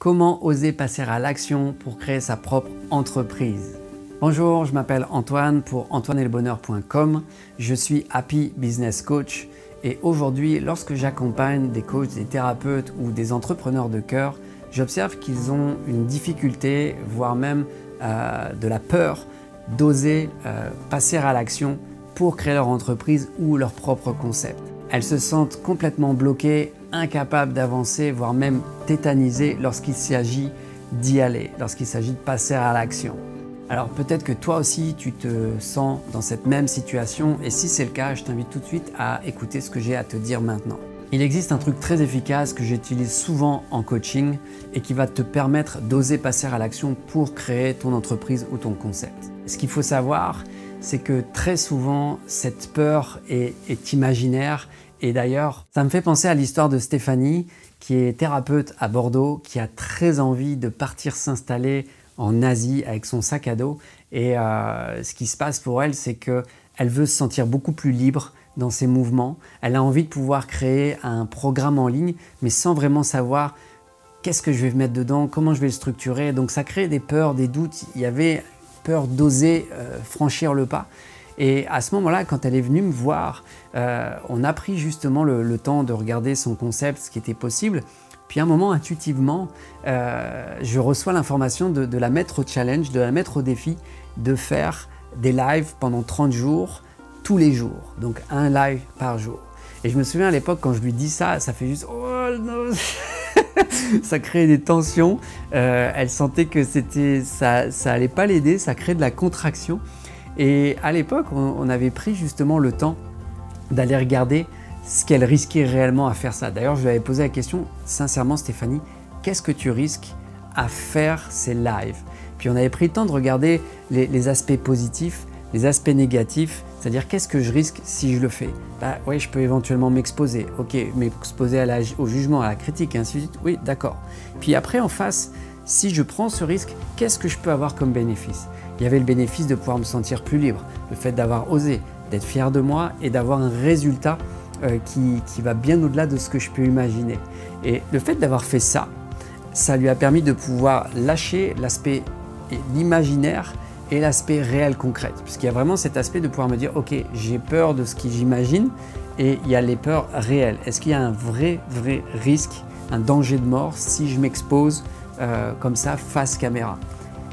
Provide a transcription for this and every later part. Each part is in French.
Comment oser passer à l'action pour créer sa propre entreprise? Bonjour, je m'appelle Antoine pour antoinelbonheur.com. Je suis Happy Business Coach et aujourd'hui, lorsque j'accompagne des coachs, des thérapeutes ou des entrepreneurs de cœur, j'observe qu'ils ont une difficulté, voire même de la peur d'oser passer à l'action pour créer leur entreprise ou leur propre concept. Elles se sentent complètement bloquées, incapables d'avancer, voire même tétanisées lorsqu'il s'agit d'y aller, lorsqu'il s'agit de passer à l'action. Alors peut-être que toi aussi tu te sens dans cette même situation et si c'est le cas, je t'invite tout de suite à écouter ce que j'ai à te dire maintenant. Il existe un truc très efficace que j'utilise souvent en coaching et qui va te permettre d'oser passer à l'action pour créer ton entreprise ou ton concept. Ce qu'il faut savoir, c'est que très souvent cette peur est imaginaire et d'ailleurs ça me fait penser à l'histoire de Stéphanie qui est thérapeute à Bordeaux, qui a très envie de partir s'installer en Asie avec son sac à dos et ce qui se passe pour elle, c'est qu'elle veut se sentir beaucoup plus libre dans ses mouvements. Elle a envie de pouvoir créer un programme en ligne mais sans vraiment savoir qu'est-ce que je vais mettre dedans, comment je vais le structurer. Donc ça crée des peurs, des doutes. Il y avait peur d'oser franchir le pas. Et à ce moment-là, quand elle est venue me voir, on a pris justement le temps de regarder son concept, ce qui était possible. Puis à un moment, intuitivement, je reçois l'information de la mettre au challenge, de la mettre au défi, de faire des lives pendant 30 jours, tous les jours. Donc un live par jour. Et je me souviens à l'époque, quand je lui dis ça, ça fait juste « Oh non !» Ça crée des tensions. Elle sentait que ça allait pas l'aider, ça crée de la contraction. Et à l'époque, on avait pris justement le temps d'aller regarder ce qu'elle risquait réellement à faire ça. D'ailleurs, je lui avais posé la question, sincèrement Stéphanie, qu'est-ce que tu risques à faire ces lives? Puis on avait pris le temps de regarder les aspects positifs, les aspects négatifs, c'est-à-dire qu'est-ce que je risque si je le fais? Bah oui, je peux éventuellement m'exposer, ok, m'exposer au jugement, à la critique et ainsi de suite, oui, d'accord. Puis après en face, si je prends ce risque, qu'est-ce que je peux avoir comme bénéfice? Il y avait le bénéfice de pouvoir me sentir plus libre, le fait d'avoir osé, d'être fier de moi et d'avoir un résultat qui va bien au-delà de ce que je peux imaginer. Et le fait d'avoir fait ça, ça lui a permis de pouvoir lâcher l'aspect l'imaginaire et l'aspect réel concret. Puisqu'il y a vraiment cet aspect de pouvoir me dire, ok, j'ai peur de ce que j'imagine et il y a les peurs réelles. Est-ce qu'il y a un vrai risque, un danger de mort si je m'expose comme ça face caméra?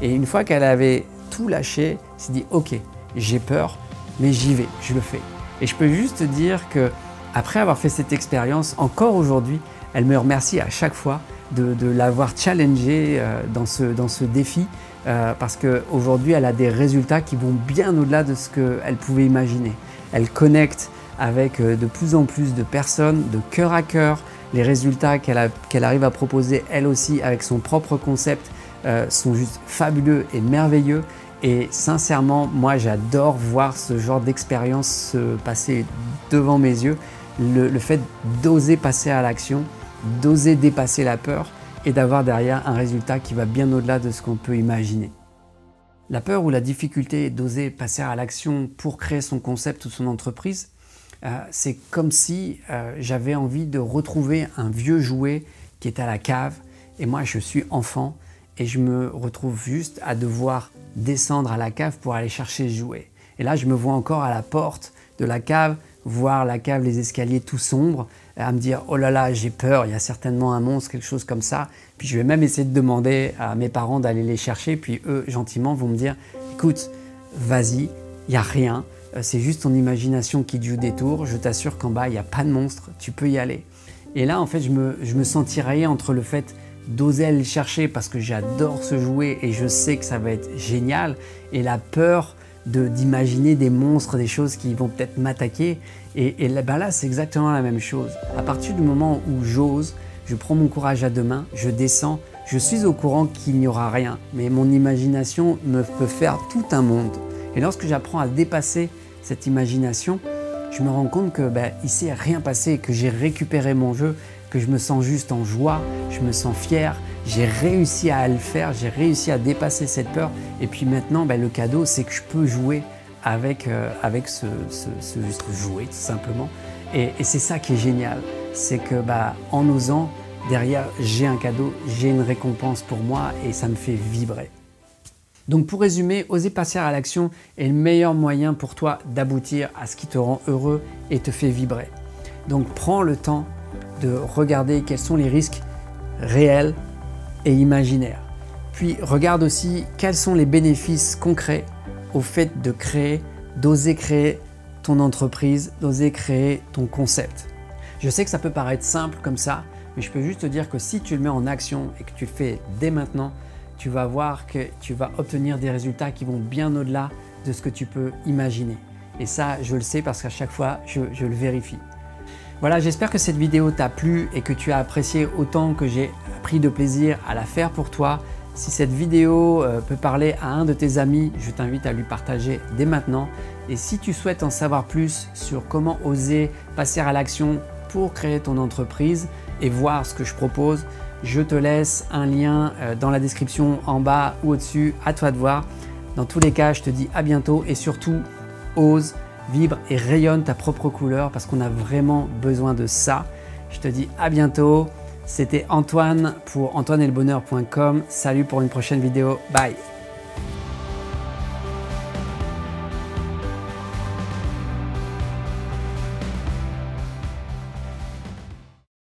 Et une fois qu'elle avait tout lâché, elle s'est dit, ok, j'ai peur, mais j'y vais, je le fais. Et je peux juste te dire que après avoir fait cette expérience, encore aujourd'hui, elle me remercie à chaque fois de l'avoir challengée dans ce défi parce qu'aujourd'hui, elle a des résultats qui vont bien au-delà de ce qu'elle pouvait imaginer. Elle connecte avec de plus en plus de personnes, de cœur à cœur. Les résultats qu'elle arrive à proposer, elle aussi, avec son propre concept, sont juste fabuleux et merveilleux. Et sincèrement, moi, j'adore voir ce genre d'expérience se passer devant mes yeux. Le fait d'oser passer à l'action, d'oser dépasser la peur et d'avoir derrière un résultat qui va bien au-delà de ce qu'on peut imaginer. La peur ou la difficulté d'oser passer à l'action pour créer son concept ou son entreprise, c'est comme si j'avais envie de retrouver un vieux jouet qui est à la cave et moi je suis enfant et je me retrouve juste à devoir descendre à la cave pour aller chercher ce jouet. Et là je me vois encore à la porte de la cave, voir la cave, les escaliers tout sombres, à me dire oh là là j'ai peur, il y a certainement un monstre, quelque chose comme ça. Puis je vais même essayer de demander à mes parents d'aller les chercher, puis eux gentiment vont me dire écoute, vas-y, il n'y a rien, c'est juste ton imagination qui te joue des tours, je t'assure qu'en bas il n'y a pas de monstre, tu peux y aller. Et là en fait je me sens tiraillé entre le fait d'oser aller le chercher parce que j'adore ce jouet et je sais que ça va être génial et la peur d'imaginer des monstres, des choses qui vont peut-être m'attaquer et là c'est exactement la même chose. À partir du moment où j'ose, je prends mon courage à deux mains, je descends, je suis au courant qu'il n'y aura rien mais mon imagination me peut faire tout un monde et lorsque j'apprends à dépasser cette imagination, je me rends compte que il s'est rien passé, que j'ai récupéré mon jeu, que je me sens juste en joie, je me sens fier, j'ai réussi à le faire, j'ai réussi à dépasser cette peur et puis maintenant le cadeau c'est que je peux jouer avec ce jouet tout simplement et c'est ça qui est génial, c'est que en osant derrière j'ai un cadeau, j'ai une récompense pour moi et ça me fait vibrer. Donc pour résumer, oser passer à l'action est le meilleur moyen pour toi d'aboutir à ce qui te rend heureux et te fait vibrer. Donc prends le temps de regarder quels sont les risques réels et imaginaires. Puis regarde aussi quels sont les bénéfices concrets au fait de créer, d'oser créer ton entreprise, d'oser créer ton concept. Je sais que ça peut paraître simple comme ça, mais je peux juste te dire que si tu le mets en action et que tu le fais dès maintenant, tu vas voir que tu vas obtenir des résultats qui vont bien au-delà de ce que tu peux imaginer. Et ça, je le sais parce qu'à chaque fois, je le vérifie. Voilà, j'espère que cette vidéo t'a plu et que tu as apprécié autant que j'ai pris de plaisir à la faire pour toi. Si cette vidéo peut parler à un de tes amis, je t'invite à lui partager dès maintenant. Et si tu souhaites en savoir plus sur comment oser passer à l'action pour créer ton entreprise et voir ce que je propose, je te laisse un lien dans la description en bas ou au-dessus, à toi de voir. Dans tous les cas, je te dis à bientôt et surtout, ose, vibre et rayonne ta propre couleur parce qu'on a vraiment besoin de ça. Je te dis à bientôt. C'était Antoine pour antoineetlebonheur.com. Salut pour une prochaine vidéo. Bye.